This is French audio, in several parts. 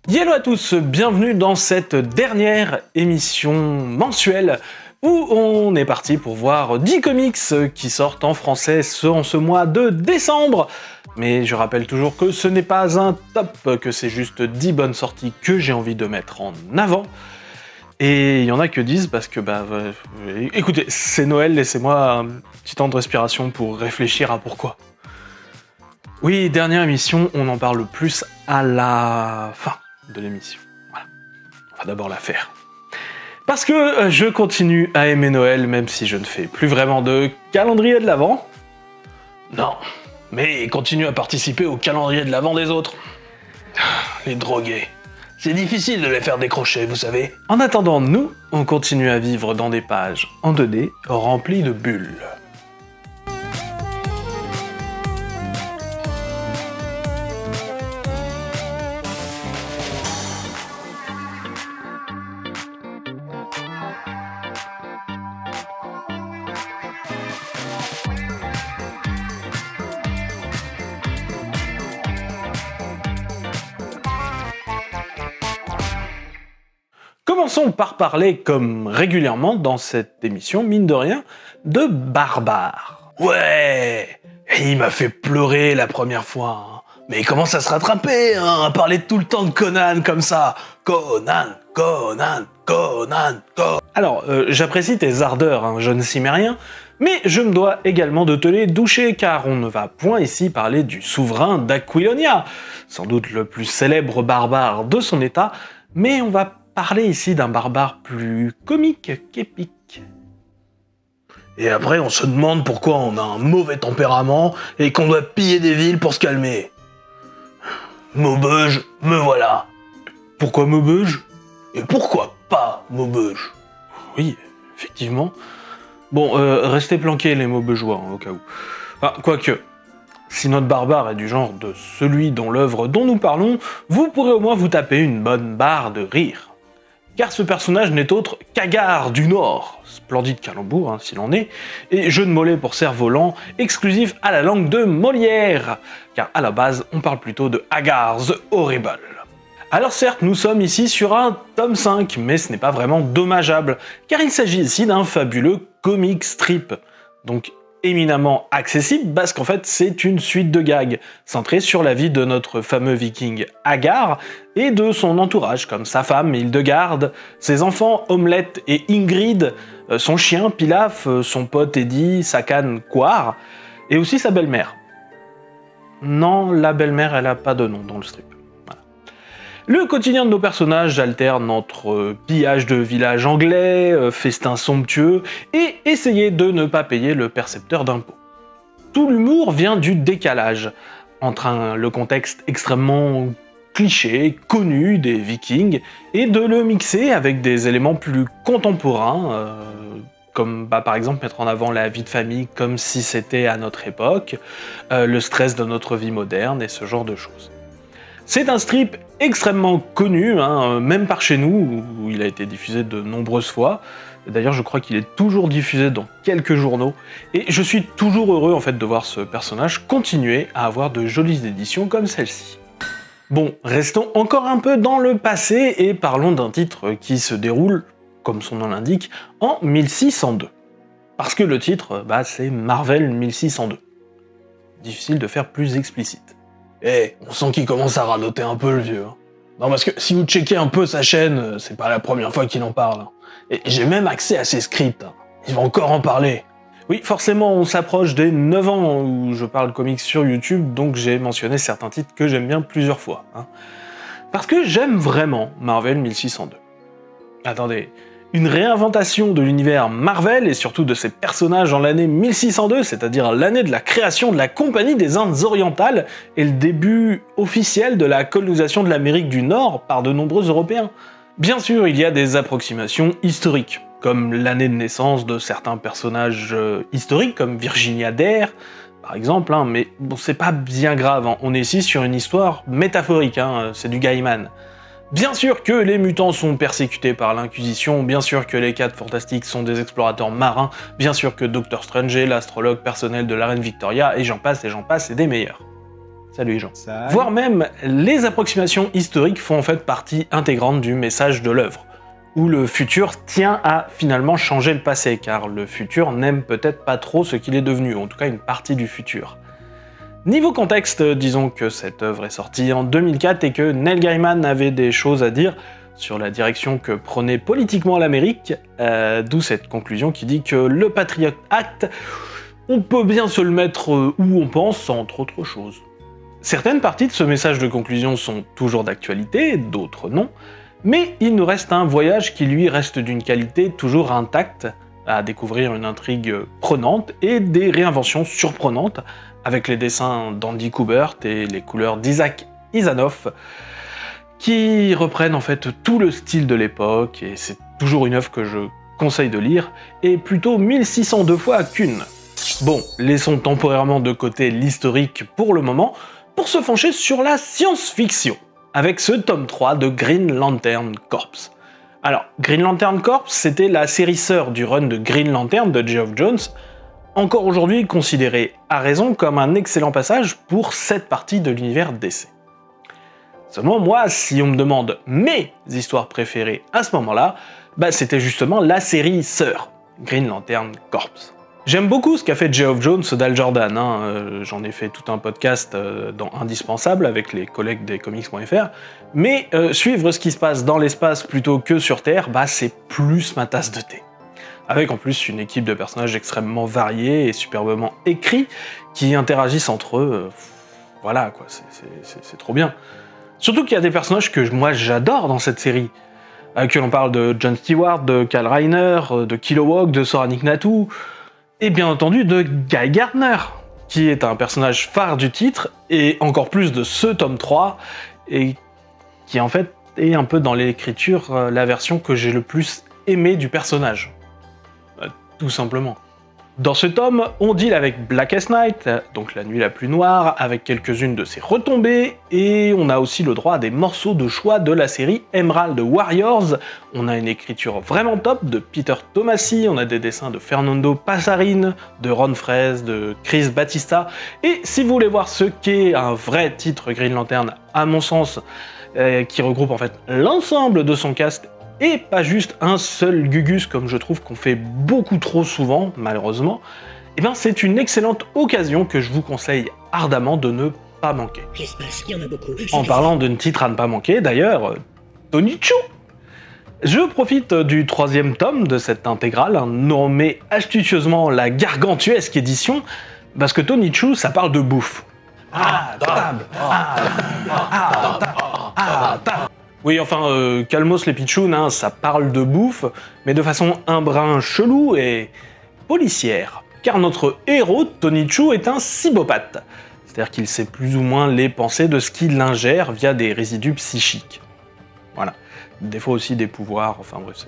Hello à tous, bienvenue dans cette dernière émission mensuelle où on est parti pour voir 10 comics qui sortent en français en ce mois de décembre. Mais je rappelle toujours que ce n'est pas un top, que c'est juste 10 bonnes sorties que j'ai envie de mettre en avant. Et il y en a que 10 parce que, écoutez, c'est Noël, laissez-moi un petit temps de respiration pour réfléchir à pourquoi. Oui, dernière émission, on en parle plus à la fin de l'émission. Voilà. On va d'abord la faire. Parce que je continue à aimer Noël, même si je ne fais plus vraiment de calendrier de l'Avent. Non, mais continue à participer au calendrier de l'Avent des autres. Les drogués. C'est difficile de les faire décrocher, vous savez. En attendant, nous, on continue à vivre dans des pages en 2D remplies de bulles. Commençons par parler, comme régulièrement dans cette émission, mine de rien, de Barbare. Ouais, il m'a fait pleurer la première fois. Hein. Mais il commence à se rattraper, à parler tout le temps de Conan comme ça. Conan. Alors, j'apprécie tes ardeurs, jeune cimérien, mais je me dois également de te les doucher, car on ne va point ici parler du souverain d'Aquilonia, sans doute le plus célèbre barbare de son état, mais on va parler ici d'un barbare plus comique qu'épique. Et après, on se demande pourquoi on a un mauvais tempérament et qu'on doit piller des villes pour se calmer. Maubeuge, me voilà. Pourquoi Maubeuge ? Et pourquoi pas Maubeuge ? Oui, effectivement. Bon, restez planqués les Maubeugeois, au cas où. Enfin, quoique, si notre barbare est du genre de celui dont l'œuvre dont nous parlons, vous pourrez au moins vous taper une bonne barre de rire. Car ce personnage n'est autre qu'Agar du Nord, splendide calembour s'il en est, et jeu de mollets pour cerf-volant, exclusif à la langue de Molière, car à la base on parle plutôt de Agar the Horrible. Alors certes, nous sommes ici sur un tome 5, mais ce n'est pas vraiment dommageable, car il s'agit ici d'un fabuleux comic strip, donc éminemment accessible parce qu'en fait c'est une suite de gags centrée sur la vie de notre fameux viking Agar et de son entourage comme sa femme Hildegarde, ses enfants Omelette et Ingrid, son chien Pilaf, son pote Eddie, sa canne Quar et aussi sa belle-mère. Non, la belle-mère elle a pas de nom dans le strip. Le quotidien de nos personnages alterne entre pillage de villages anglais, festins somptueux, et essayer de ne pas payer le percepteur d'impôts. Tout l'humour vient du décalage, entre le contexte extrêmement cliché, connu des Vikings, et de le mixer avec des éléments plus contemporains, comme par exemple mettre en avant la vie de famille comme si c'était à notre époque, le stress de notre vie moderne, et ce genre de choses. C'est un strip extrêmement connu, même par chez nous, où il a été diffusé de nombreuses fois. D'ailleurs, je crois qu'il est toujours diffusé dans quelques journaux, et je suis toujours heureux en fait de voir ce personnage continuer à avoir de jolies éditions comme celle-ci. Bon, restons encore un peu dans le passé et parlons d'un titre qui se déroule, comme son nom l'indique, en 1602. Parce que le titre, c'est Marvel 1602. Difficile de faire plus explicite. On sent qu'il commence à radoter un peu le vieux. Non, parce que si vous checkez un peu sa chaîne, c'est pas la première fois qu'il en parle. Et j'ai même accès à ses scripts. Il va encore en parler. Oui, forcément, on s'approche des 9 ans où je parle comics sur YouTube, donc j'ai mentionné certains titres que j'aime bien plusieurs fois. Parce que j'aime vraiment Marvel 1602. Attendez, une réinventation de l'univers Marvel et surtout de ses personnages en l'année 1602, c'est-à-dire l'année de la création de la Compagnie des Indes orientales et le début officiel de la colonisation de l'Amérique du Nord par de nombreux Européens. Bien sûr, il y a des approximations historiques, comme l'année de naissance de certains personnages historiques comme Virginia Dare, par exemple, mais bon, c'est pas bien grave, on est ici sur une histoire métaphorique, c'est du Gaiman. Bien sûr que les mutants sont persécutés par l'Inquisition, bien sûr que les 4 fantastiques sont des explorateurs marins, bien sûr que Doctor Strange est l'astrologue personnel de la reine Victoria, et j'en passe et des meilleurs. Salut Jean. Ça... Voire même, les approximations historiques font en fait partie intégrante du message de l'œuvre, où le futur tient à finalement changer le passé, car le futur n'aime peut-être pas trop ce qu'il est devenu, en tout cas une partie du futur. Niveau contexte, disons que cette œuvre est sortie en 2004 et que Neil Gaiman avait des choses à dire sur la direction que prenait politiquement l'Amérique, d'où cette conclusion qui dit que le Patriot Act, on peut bien se le mettre où on pense, entre autres choses. Certaines parties de ce message de conclusion sont toujours d'actualité, d'autres non, mais il nous reste un voyage qui lui reste d'une qualité toujours intacte, à découvrir une intrigue prenante et des réinventions surprenantes, avec les dessins d'Andy Kubert et les couleurs d'Isaac Isanoff, qui reprennent en fait tout le style de l'époque, et c'est toujours une œuvre que je conseille de lire, et plutôt 1602 fois qu'une. Bon, laissons temporairement de côté l'historique pour le moment, pour se pencher sur la science-fiction, avec ce tome 3 de Green Lantern Corps. Alors, Green Lantern Corps, c'était la série sœur du run de Green Lantern de Geoff Johns, encore aujourd'hui considéré à raison comme un excellent passage pour cette partie de l'univers DC. Seulement moi, si on me demande mes histoires préférées à ce moment-là, c'était justement la série sœur, Green Lantern Corps. J'aime beaucoup ce qu'a fait Geoff Johns d'Hal Jordan, j'en ai fait tout un podcast dans Indispensable avec les collègues des comics.fr, mais suivre ce qui se passe dans l'espace plutôt que sur Terre, c'est plus ma tasse de thé. Avec en plus une équipe de personnages extrêmement variés et superbement écrits, qui interagissent entre eux, voilà quoi, c'est trop bien. Surtout qu'il y a des personnages que moi j'adore dans cette série, que l'on parle de John Stewart, de Kyle Rayner, de Kilowog, de Sora Nicknatu, et bien entendu de Guy Gardner, qui est un personnage phare du titre, et encore plus de ce tome 3, et qui en fait est un peu dans l'écriture la version que j'ai le plus aimée du personnage. Tout simplement. Dans ce tome, on deal avec Blackest Night, donc la nuit la plus noire, avec quelques-unes de ses retombées, et on a aussi le droit à des morceaux de choix de la série Emerald Warriors. On a une écriture vraiment top de Peter Tomasi, on a des dessins de Fernando Passarin, de Ron Fraise, de Chris Battista, et si vous voulez voir ce qu'est un vrai titre Green Lantern, à mon sens, qui regroupe en fait l'ensemble de son cast, et pas juste un seul Gugus comme je trouve qu'on fait beaucoup trop souvent, malheureusement, c'est une excellente occasion que je vous conseille ardemment de ne pas manquer. L'espace, il y en a beaucoup. En parlant de titre à ne pas manquer, d'ailleurs, Tony Chu. Je profite du 3e tome de cette intégrale, nommé astucieusement la gargantuesque édition, parce que Tony Chu, ça parle de bouffe. Oui, enfin, calmos les pitchouns, ça parle de bouffe, mais de façon un brin chelou et policière. Car notre héros, Tony Chu, est un cybopathe. C'est-à-dire qu'il sait plus ou moins les pensées de ce qu'il ingère via des résidus psychiques. Voilà. Des fois aussi des pouvoirs, enfin bref,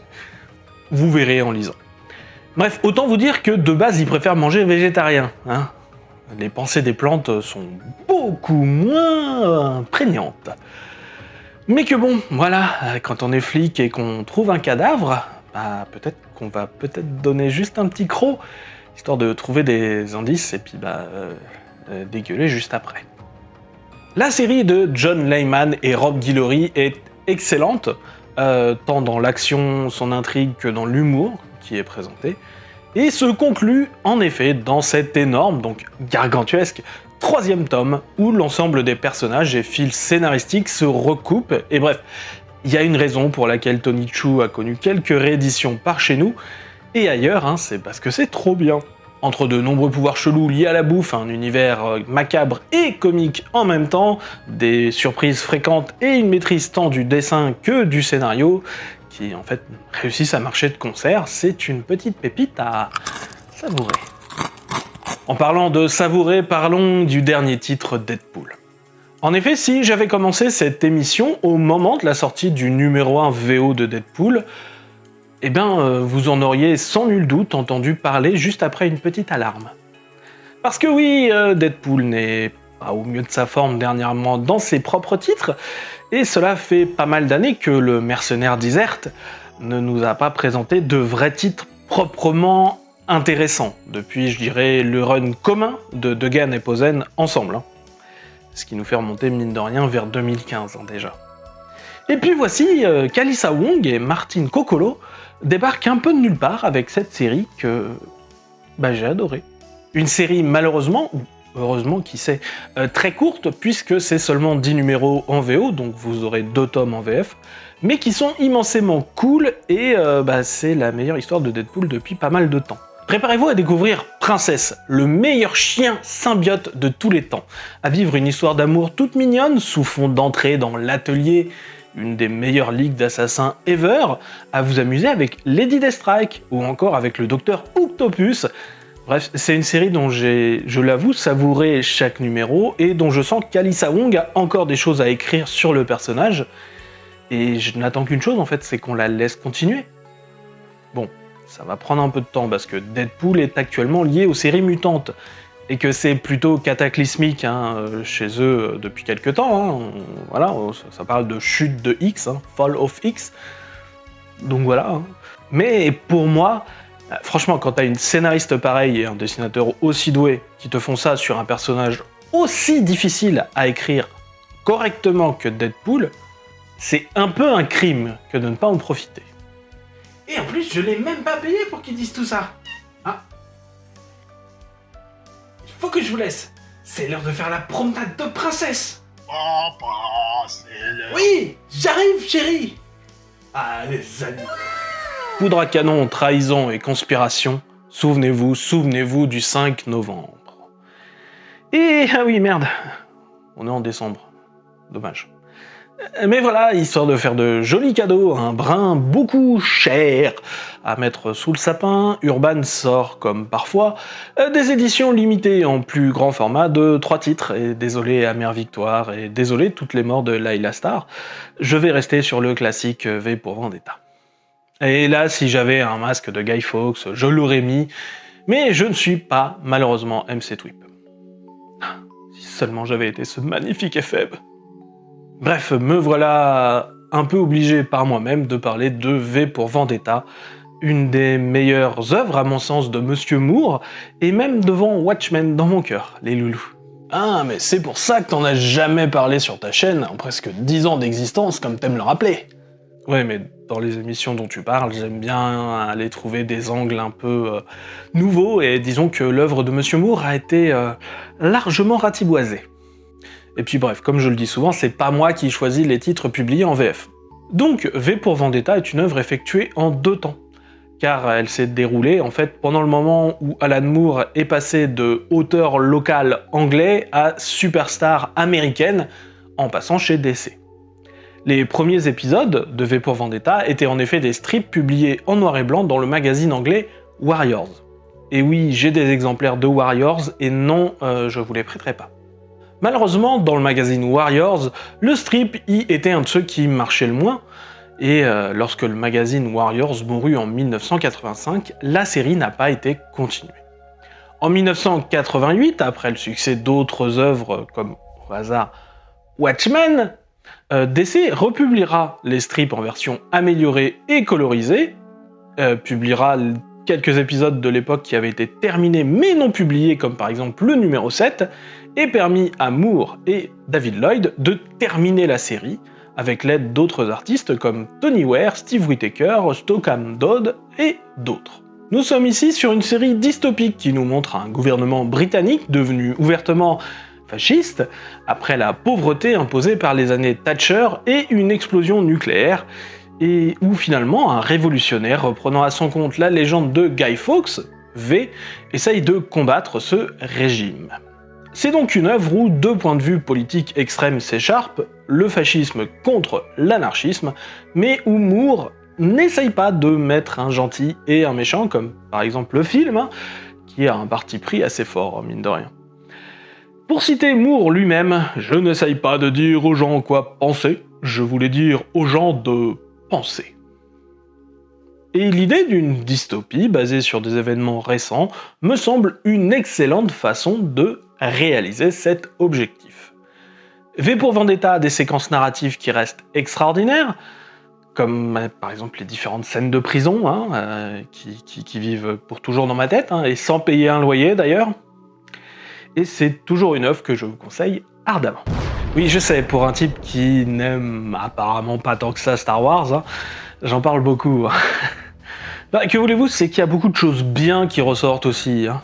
vous verrez en lisant. Bref, autant vous dire que de base, il préfère manger végétarien. Les pensées des plantes sont beaucoup moins prégnantes. Mais que bon, voilà, quand on est flic et qu'on trouve un cadavre, peut-être qu'on va donner juste un petit croc, histoire de trouver des indices et puis dégueuler juste après. La série de John Layman et Rob Guillory est excellente, tant dans l'action, son intrigue que dans l'humour qui est présenté, et se conclut en effet dans cet énorme, donc gargantuesque, 3e tome, où l'ensemble des personnages et fils scénaristiques se recoupent, et bref, il y a une raison pour laquelle Tony Chu a connu quelques rééditions par chez nous, et ailleurs, c'est parce que c'est trop bien. Entre de nombreux pouvoirs chelous liés à la bouffe, un univers macabre et comique en même temps, des surprises fréquentes et une maîtrise tant du dessin que du scénario, qui en fait réussissent à marcher de concert, c'est une petite pépite à savourer. En parlant de savourer, parlons du dernier titre Deadpool. En effet, si j'avais commencé cette émission au moment de la sortie du numéro 1 VO de Deadpool, vous en auriez sans nul doute entendu parler juste après une petite alarme. Parce que oui, Deadpool n'est pas au mieux de sa forme dernièrement dans ses propres titres, et cela fait pas mal d'années que le mercenaire Desert ne nous a pas présenté de vrais titres proprement intéressant, depuis, je dirais, le run commun de Degan et Posen ensemble. ce qui nous fait remonter mine de rien vers 2015 déjà. Et puis voici qu'Alyssa Wong et Martin Kokolo débarquent un peu de nulle part avec cette série que j'ai adorée. Une série malheureusement, ou heureusement qui sait, très courte puisque c'est seulement 10 numéros en VO, donc vous aurez 2 tomes en VF, mais qui sont immensément cool et c'est la meilleure histoire de Deadpool depuis pas mal de temps. Préparez-vous à découvrir Princesse, le meilleur chien symbiote de tous les temps, à vivre une histoire d'amour toute mignonne sous fond d'entrée dans l'atelier, une des meilleures ligues d'assassins ever, à vous amuser avec Lady Deathstrike ou encore avec le Docteur Octopus. Bref, c'est une série dont j'ai, je l'avoue, savouré chaque numéro et dont je sens qu'Alyssa Wong a encore des choses à écrire sur le personnage. Et je n'attends qu'une chose en fait, c'est qu'on la laisse continuer. Bon, ça va prendre un peu de temps parce que Deadpool est actuellement lié aux séries mutantes et que c'est plutôt cataclysmique chez eux depuis quelques temps. Voilà, ça parle de chute de X, Fall of X. Donc voilà. Mais pour moi, franchement, quand t'as une scénariste pareille et un dessinateur aussi doué qui te font ça sur un personnage aussi difficile à écrire correctement que Deadpool, c'est un peu un crime que de ne pas en profiter. Et en plus, je l'ai même pas payé pour qu'ils disent tout ça. Il faut que je vous laisse. C'est l'heure de faire la promenade de princesse. Papa, c'est l'heure. Oui, j'arrive, chérie. Allez, salut. Poudre à canon, trahison et conspiration, souvenez-vous du 5 novembre. Et ah oui, merde, on est en décembre. Dommage. Mais voilà, histoire de faire de jolis cadeaux, un brin beaucoup cher à mettre sous le sapin, Urban sort, comme parfois, des éditions limitées en plus grand format de 3 titres, et désolé à Mère Victoire, et désolé toutes les morts de Layla Starr, je vais rester sur le classique V pour Vendetta. Et là, si j'avais un masque de Guy Fawkes, je l'aurais mis, mais je ne suis pas, malheureusement, MC Twip. Si seulement j'avais été ce magnifique éphèbe. Bref, me voilà un peu obligé par moi-même de parler de V pour Vendetta, une des meilleures œuvres à mon sens de Monsieur Moore, et même devant Watchmen dans mon cœur, les loulous. Ah, mais c'est pour ça que t'en as jamais parlé sur ta chaîne en presque 10 ans d'existence, comme t'aimes le rappeler. Ouais, mais dans les émissions dont tu parles, j'aime bien aller trouver des angles un peu nouveaux, et disons que l'œuvre de Monsieur Moore a été largement ratiboisée. Et puis bref, comme je le dis souvent, c'est pas moi qui choisis les titres publiés en VF. Donc, V pour Vendetta est une œuvre effectuée en 2 temps, car elle s'est déroulée en fait pendant le moment où Alan Moore est passé de auteur local anglais à superstar américaine, en passant chez DC. Les premiers épisodes de V pour Vendetta étaient en effet des strips publiés en noir et blanc dans le magazine anglais Warriors. Et oui, j'ai des exemplaires de Warriors, et non, je vous les prêterai pas. Malheureusement, dans le magazine Warriors, le strip y était un de ceux qui marchait le moins, et lorsque le magazine Warriors mourut en 1985, la série n'a pas été continuée. En 1988, après le succès d'autres œuvres comme, au hasard, Watchmen, DC republiera les strips en version améliorée et colorisée, publiera quelques épisodes de l'époque qui avaient été terminés mais non publiés, comme par exemple le numéro 7, et permis à Moore et David Lloyd de terminer la série, avec l'aide d'autres artistes comme Tony Ware, Steve Whittaker, Stockham Dodd et d'autres. Nous sommes ici sur une série dystopique qui nous montre un gouvernement britannique devenu ouvertement fasciste, après la pauvreté imposée par les années Thatcher et une explosion nucléaire, et où finalement un révolutionnaire reprenant à son compte la légende de Guy Fawkes, V, essaye de combattre ce régime. C'est donc une œuvre où 2 points de vue politiques extrêmes s'écharpent, le fascisme contre l'anarchisme, mais où Moore n'essaye pas de mettre un gentil et un méchant, comme par exemple le film, qui a un parti pris assez fort, mine de rien. Pour citer Moore lui-même, je n'essaye pas de dire aux gens quoi penser, je voulais dire aux gens de penser. Et l'idée d'une dystopie basée sur des événements récents me semble une excellente façon de réaliser cet objectif. V pour Vendetta a des séquences narratives qui restent extraordinaires, comme par exemple les différentes scènes de prison, qui vivent pour toujours dans ma tête, et sans payer un loyer d'ailleurs. Et c'est toujours une œuvre que je vous conseille ardemment. Oui, je sais, pour un type qui n'aime apparemment pas tant que ça Star Wars, hein, j'en parle beaucoup. Bah, que voulez-vous, c'est qu'il y a beaucoup de choses bien qui ressortent aussi. Hein.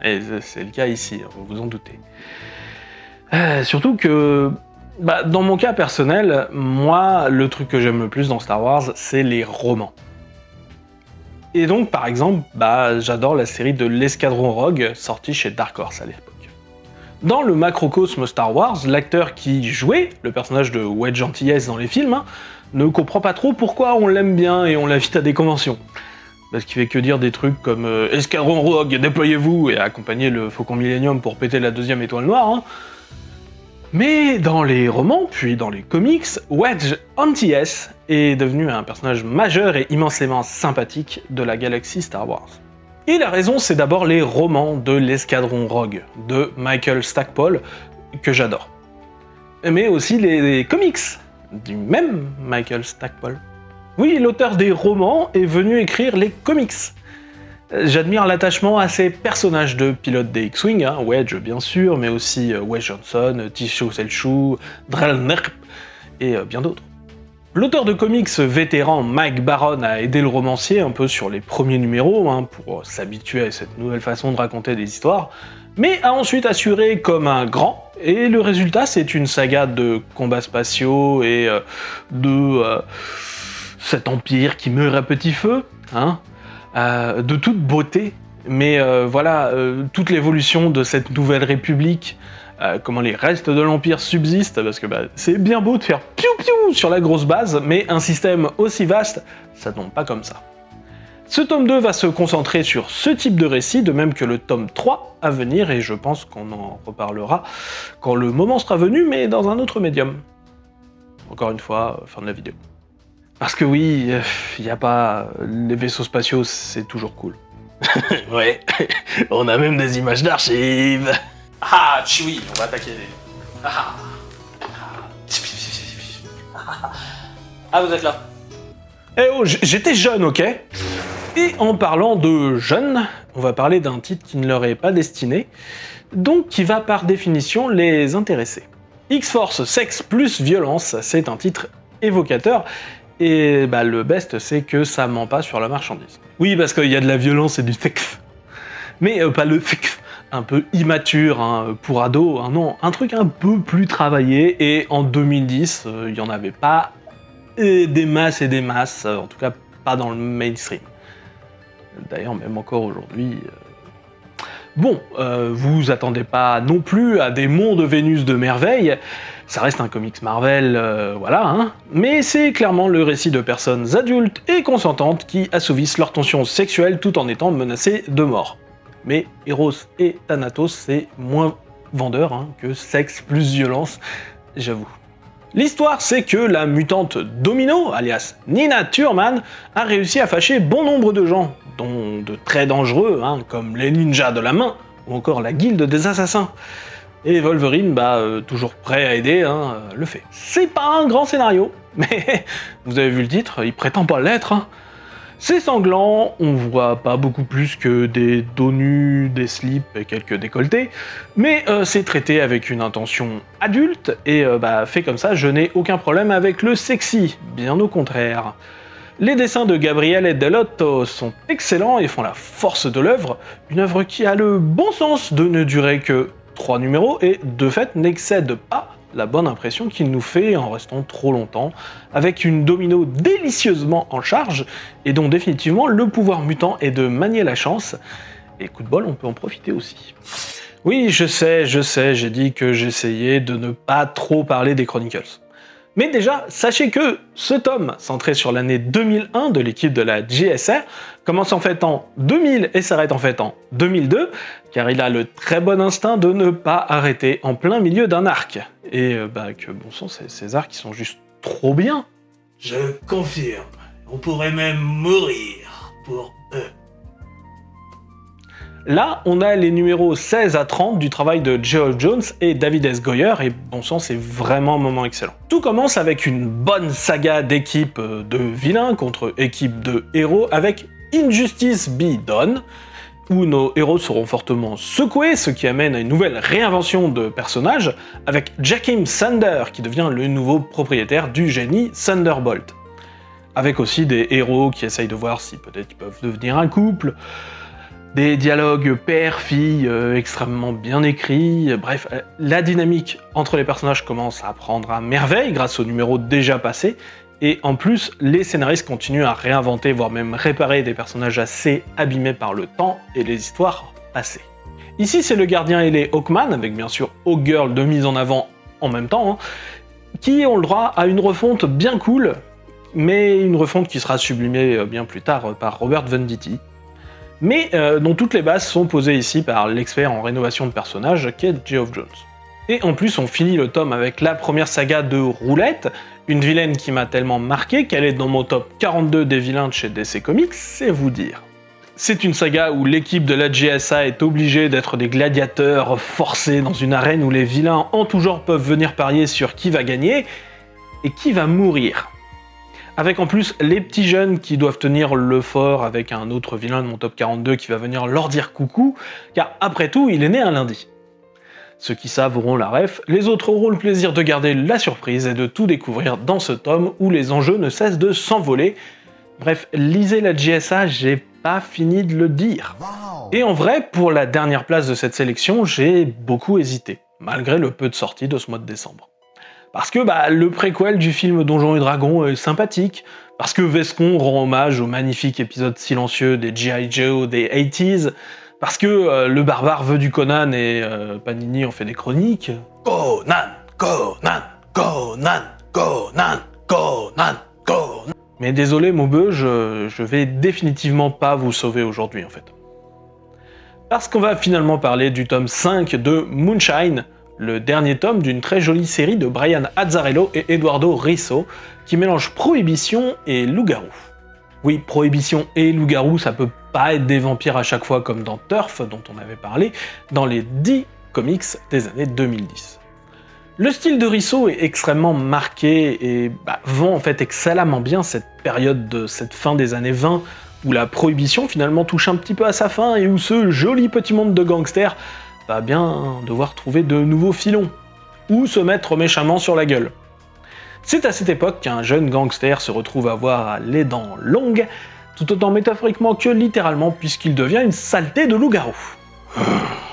Et c'est le cas ici, vous vous en doutez. Surtout que, bah, dans mon cas personnel, moi, le truc que j'aime le plus dans Star Wars, c'est les romans. Et donc, par exemple, bah, j'adore la série de l'Escadron Rogue, sortie chez Dark Horse à l'époque. Dans le macrocosme Star Wars, l'acteur qui jouait le personnage de Wedge Antilles dans les films, hein, ne comprend pas trop pourquoi on l'aime bien et on l'invite à des conventions. Parce qu'il fait que dire des trucs comme Escadron Rogue, déployez-vous, et accompagner le Faucon Millenium pour péter la 2e étoile noire. Hein. Mais dans les romans, puis dans les comics, Wedge Antilles est devenu un personnage majeur et immensément sympathique de la galaxie Star Wars. Et la raison, c'est d'abord les romans de l'Escadron Rogue, de Michael Stackpole, que j'adore. Mais aussi les comics, du même Michael Stackpole. Oui, l'auteur des romans est venu écrire les comics. J'admire l'attachement à ces personnages de pilotes des X-Wing, hein, Wedge bien sûr, mais aussi Wes Johnson, Tisho Selchuk, Drell Nerp et bien d'autres. L'auteur de comics vétéran Mike Baron a aidé le romancier un peu sur les premiers numéros, hein, pour s'habituer à cette nouvelle façon de raconter des histoires, mais a ensuite assuré comme un grand, et le résultat c'est une saga de combats spatiaux et de cet empire qui meurt à petit feu, hein, de toute beauté, mais voilà, toute l'évolution de cette nouvelle république, comment les restes de l'Empire subsistent, parce que bah, c'est bien beau de faire piou-piou sur la grosse base, mais un système aussi vaste, ça tombe pas comme ça. Ce tome 2 va se concentrer sur ce type de récit, de même que le tome 3 à venir, et je pense qu'on en reparlera quand le moment sera venu, mais dans un autre médium. Encore une fois, fin de la vidéo. Parce que oui, y a pas... les vaisseaux spatiaux, c'est toujours cool. Ouais, on a même des images d'archives. Ah, Chewie, on va attaquer. Ah, ah vous êtes là. Eh oh, j'étais jeune, ok? Et en parlant de jeunes, on va parler d'un titre qui ne leur est pas destiné, donc qui va par définition les intéresser. X-Force Sexe plus Violence, c'est un titre évocateur, et bah, le best c'est que ça ment pas sur la marchandise. Oui, parce qu'il y a de la violence et du sexe, mais pas le sexe un peu immature, hein, pour ados, hein, non, un truc un peu plus travaillé, et en 2010, il y en avait pas des masses et des masses, en tout cas pas dans le mainstream. D'ailleurs, même encore aujourd'hui... Bon, vous attendez pas non plus à des monts de Vénus de merveille, ça reste un comics Marvel, voilà, hein, mais c'est clairement le récit de personnes adultes et consentantes qui assouvissent leur tension sexuelle tout en étant menacées de mort. Mais Eros et Thanatos, c'est moins vendeur, hein, que Sexe plus Violence, j'avoue. L'histoire, c'est que la mutante Domino, alias Nina Thurman, a réussi à fâcher bon nombre de gens, dont de très dangereux, hein, comme les ninjas de la main, ou encore la guilde des assassins. Et Wolverine, bah, toujours prêt à aider, hein, le fait. C'est pas un grand scénario, mais vous avez vu le titre, il prétend pas l'être, hein. C'est sanglant, on voit pas beaucoup plus que des dos nus, des slips et quelques décolletés, mais c'est traité avec une intention adulte, et bah, fait comme ça, je n'ai aucun problème avec le sexy, bien au contraire. Les dessins de Gabriele Dell'Otto sont excellents et font la force de l'œuvre, une œuvre qui a le bon sens de ne durer que 3 numéros et de fait n'excède pas la bonne impression qu'il nous fait en restant trop longtemps, avec une Domino délicieusement en charge, et dont définitivement le pouvoir mutant est de manier la chance, et coup de bol, on peut en profiter aussi. Oui, je sais, j'ai dit que j'essayais de ne pas trop parler des Chronicles. Mais déjà, sachez que ce tome, centré sur l'année 2001 de l'équipe de la JSR, commence en fait en 2000 et s'arrête en fait en 2002, car il a le très bon instinct de ne pas arrêter en plein milieu d'un arc. Et bah que bon sang, ces arcs qui sont juste trop bien. Je confirme, on pourrait même mourir pour eux. Là, on a les numéros 16 à 30 du travail de Geoff Jones et David S. Goyer, et bon sang, c'est vraiment un moment excellent. Tout commence avec une bonne saga d'équipe de vilains contre équipe de héros avec Injustice Be Done, où nos héros seront fortement secoués, ce qui amène à une nouvelle réinvention de personnages, avec Jakim Thunder qui devient le nouveau propriétaire du génie Thunderbolt. Avec aussi des héros qui essayent de voir si peut-être ils peuvent devenir un couple, des dialogues père-fille extrêmement bien écrits, bref, la dynamique entre les personnages commence à prendre à merveille grâce aux numéros déjà passés, et en plus, les scénaristes continuent à réinventer, voire même réparer des personnages assez abîmés par le temps et les histoires passées. Ici, c'est le gardien ailé Hawkman, avec bien sûr Hawkgirl de mise en avant en même temps, qui ont le droit à une refonte bien cool, mais une refonte qui sera sublimée bien plus tard par Robert Venditti, mais dont toutes les bases sont posées ici par l'expert en rénovation de personnages qu'est Geoff Johns. Et en plus, on finit le tome avec la première saga de Roulette, une vilaine qui m'a tellement marqué qu'elle est dans mon top 42 des vilains de chez DC Comics, c'est vous dire. C'est une saga où l'équipe de la JSA est obligée d'être des gladiateurs forcés dans une arène où les vilains en tout genre peuvent venir parier sur qui va gagner et qui va mourir. Avec en plus les petits jeunes qui doivent tenir le fort avec un autre vilain de mon top 42 qui va venir leur dire coucou, car après tout, il est né un lundi. Ceux qui savent auront la ref, les autres auront le plaisir de garder la surprise et de tout découvrir dans ce tome où les enjeux ne cessent de s'envoler. Bref, lisez la JSA, j'ai pas fini de le dire. Et en vrai, pour la dernière place de cette sélection, j'ai beaucoup hésité, malgré le peu de sorties de ce mois de décembre. Parce que le préquel du film Donjons et Dragons est sympathique, parce que Vescon rend hommage au magnifique épisode silencieux des G.I. Joe des 80s, parce que le barbare veut du Conan et Panini en fait des chroniques. Conan, Conan, Conan, Conan, Conan, Conan. Mais désolé Maubeu, je vais définitivement pas vous sauver aujourd'hui en fait. Parce qu'on va finalement parler du tome 5 de Moonshine, le dernier tome d'une très jolie série de Brian Azzarello et Eduardo Risso, qui mélange prohibition et loup-garou. Oui, prohibition et loup-garou, ça peut pas être des vampires à chaque fois comme dans Turf, dont on avait parlé, dans les 10 comics des années 2010. Le style de Risso est extrêmement marqué et vend en fait excellemment bien cette période de cette fin des années 20, où la prohibition finalement touche un petit peu à sa fin et où ce joli petit monde de gangsters va bien devoir trouver de nouveaux filons, ou se mettre méchamment sur la gueule. C'est à cette époque qu'un jeune gangster se retrouve à avoir les dents longues, tout autant métaphoriquement que littéralement, puisqu'il devient une saleté de loup-garou.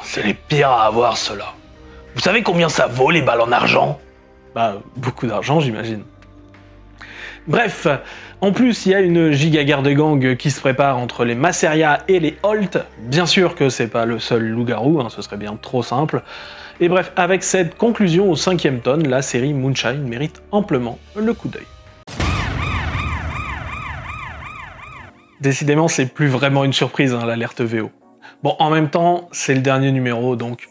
C'est les pires à avoir, ceux-là. Vous savez combien ça vaut, les balles en argent? Beaucoup d'argent, j'imagine. Bref, en plus, il y a une giga-guerre de gang qui se prépare entre les Masseria et les Holt. Bien sûr que c'est pas le seul loup-garou, ce serait bien trop simple. Et bref, avec cette conclusion au 5e tome, la série Moonshine mérite amplement le coup d'œil. Décidément, c'est plus vraiment une surprise, l'alerte VO. Bon, en même temps, c'est le dernier numéro, donc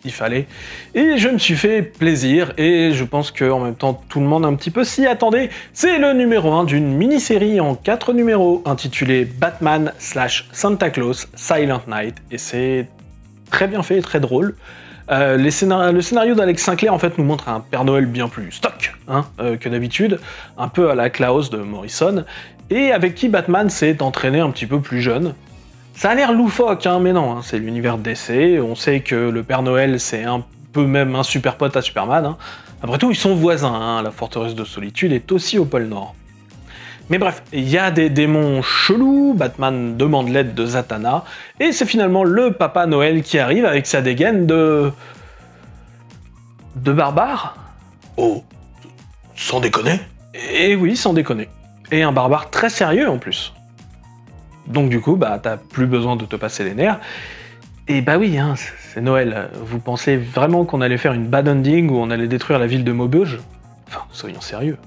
il fallait. Et je me suis fait plaisir, et je pense qu'en même temps, tout le monde un petit peu s'y attendait. C'est le numéro 1 d'une mini-série en 4 numéros, intitulée Batman / Santa Claus Silent Night, et c'est très bien fait et très drôle. Le scénario d'Alex Sinclair en fait nous montre un Père Noël bien plus stock que d'habitude, un peu à la Klaus de Morrison, et avec qui Batman s'est entraîné un petit peu plus jeune. Ça a l'air loufoque, mais non, c'est l'univers DC, on sait que le Père Noël c'est un peu même un super pote à Superman. Après tout, ils sont voisins, la forteresse de solitude est aussi au pôle Nord. Mais bref, il y a des démons chelous, Batman demande l'aide de Zatanna, et c'est finalement le Papa Noël qui arrive avec sa dégaine de barbare. Oh, sans déconner? Et oui, sans déconner. Et un barbare très sérieux en plus. Donc du coup, t'as plus besoin de te passer les nerfs. Et oui, c'est Noël. Vous pensez vraiment qu'on allait faire une bad ending où on allait détruire la ville de Maubeuge? Enfin, soyons sérieux.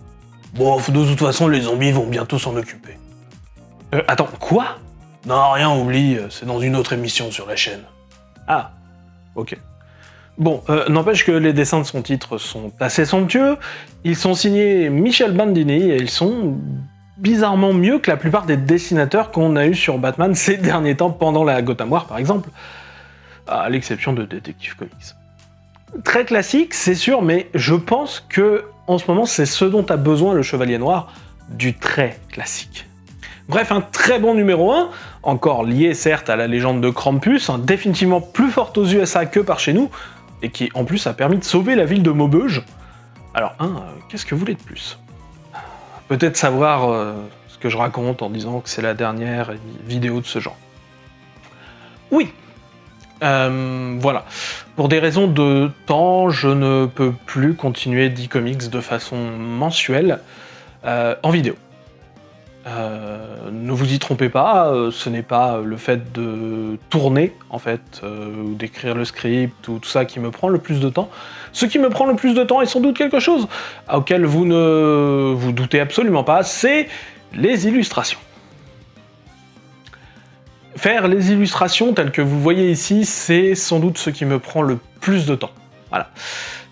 Bon, de toute façon, les zombies vont bientôt s'en occuper. Attends, quoi? Non, rien, oublie, c'est dans une autre émission sur la chaîne. Ah, ok. Bon, n'empêche que les dessins de son titre sont assez somptueux, ils sont signés Michel Bandini et ils sont bizarrement mieux que la plupart des dessinateurs qu'on a eu sur Batman ces derniers temps pendant la Gotham War par exemple, à l'exception de Detective Comics. Très classique, c'est sûr, mais je pense que en ce moment c'est ce dont a besoin le Chevalier Noir, du très classique. Bref, un très bon numéro 1, encore lié certes à la légende de Krampus, définitivement plus forte aux USA que par chez nous, et qui en plus a permis de sauver la ville de Maubeuge. Alors, qu'est-ce que vous voulez de plus? Peut-être savoir ce que je raconte en disant que c'est la dernière vidéo de ce genre. Oui, voilà. Pour des raisons de temps, je ne peux plus continuer D-Comics de façon mensuelle en vidéo. Ne vous y trompez pas, ce n'est pas le fait de tourner, en fait, ou d'écrire le script, ou tout ça qui me prend le plus de temps. Ce qui me prend le plus de temps est sans doute quelque chose auquel vous ne vous doutez absolument pas, c'est les illustrations. Faire les illustrations telles que vous voyez ici, c'est sans doute ce qui me prend le plus de temps. Voilà.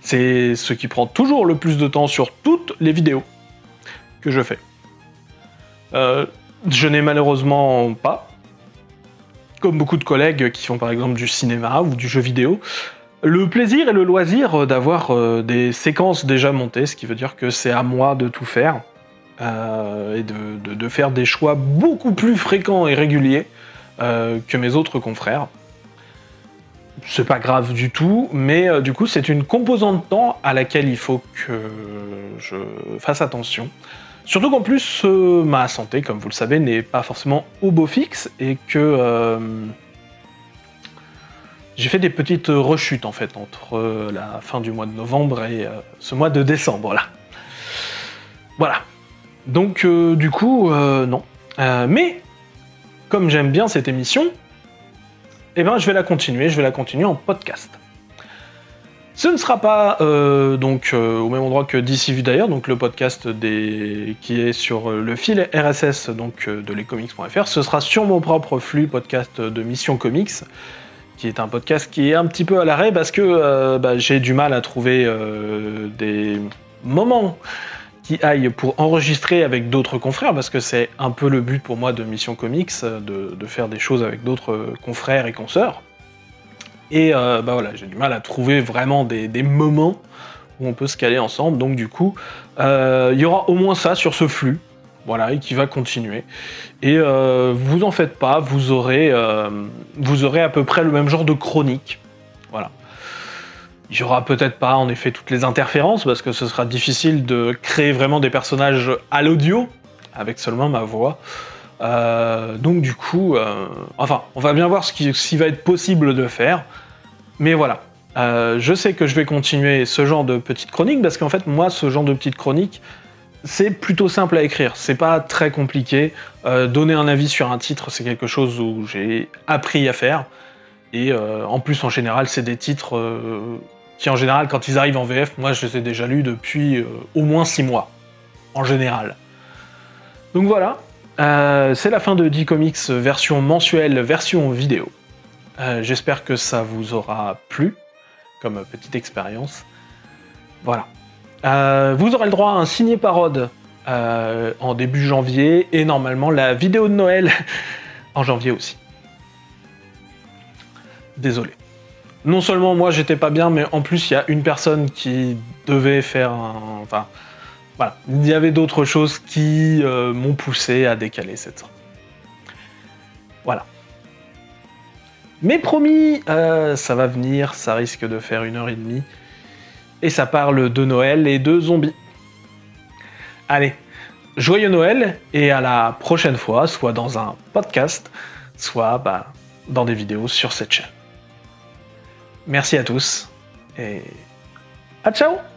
C'est ce qui prend toujours le plus de temps sur toutes les vidéos que je fais. Je n'ai malheureusement pas, comme beaucoup de collègues qui font par exemple du cinéma ou du jeu vidéo, le plaisir et le loisir d'avoir des séquences déjà montées, ce qui veut dire que c'est à moi de tout faire, et de faire des choix beaucoup plus fréquents et réguliers que mes autres confrères. C'est pas grave du tout, mais du coup c'est une composante de temps à laquelle il faut que je fasse attention. Surtout qu'en plus, ma santé, comme vous le savez, n'est pas forcément au beau fixe, et que j'ai fait des petites rechutes, en fait, entre la fin du mois de novembre et ce mois de décembre, là. Voilà. Donc, du coup, non. Mais, comme j'aime bien cette émission, eh ben, je vais la continuer en podcast. Ce ne sera pas donc au même endroit que DC Vue d'ailleurs, donc le podcast qui est sur le fil RSS donc, de lescomics.fr. Ce sera sur mon propre flux podcast de Mission Comics, qui est un podcast qui est un petit peu à l'arrêt parce que j'ai du mal à trouver des moments qui aillent pour enregistrer avec d'autres confrères, parce que c'est un peu le but pour moi de Mission Comics, de faire des choses avec d'autres confrères et consoeurs. Et voilà, j'ai du mal à trouver vraiment des moments où on peut se caler ensemble, donc du coup, il y aura au moins ça sur ce flux, voilà, et qui va continuer. Et vous en faites pas, vous aurez à peu près le même genre de chronique, voilà. Il y aura peut-être pas, en effet, toutes les interférences, parce que ce sera difficile de créer vraiment des personnages à l'audio, avec seulement ma voix. Donc du coup, enfin, on va bien voir ce qui va être possible de faire. Mais voilà, je sais que je vais continuer ce genre de petites chroniques, parce qu'en fait, moi, ce genre de petites chroniques, c'est plutôt simple à écrire, c'est pas très compliqué. Donner un avis sur un titre, c'est quelque chose où j'ai appris à faire. Et en plus, en général, c'est des titres qui, en général, quand ils arrivent en VF, moi, je les ai déjà lus depuis au moins 6 mois, en général. Donc voilà, c'est la fin de D-Comics version mensuelle, version vidéo. J'espère que ça vous aura plu, comme petite expérience. Voilà. Vous aurez le droit à un signé parode en début janvier, et normalement la vidéo de Noël en janvier aussi. Désolé. Non seulement moi j'étais pas bien, mais en plus il y a une personne qui devait faire un... Enfin, voilà. Il y avait d'autres choses qui m'ont poussé à décaler cette sortie. Voilà. Mais promis, ça va venir, ça risque de faire 1h30. Et ça parle de Noël et de zombies. Allez, joyeux Noël, et à la prochaine fois, soit dans un podcast, soit dans des vidéos sur cette chaîne. Merci à tous, et à ciao!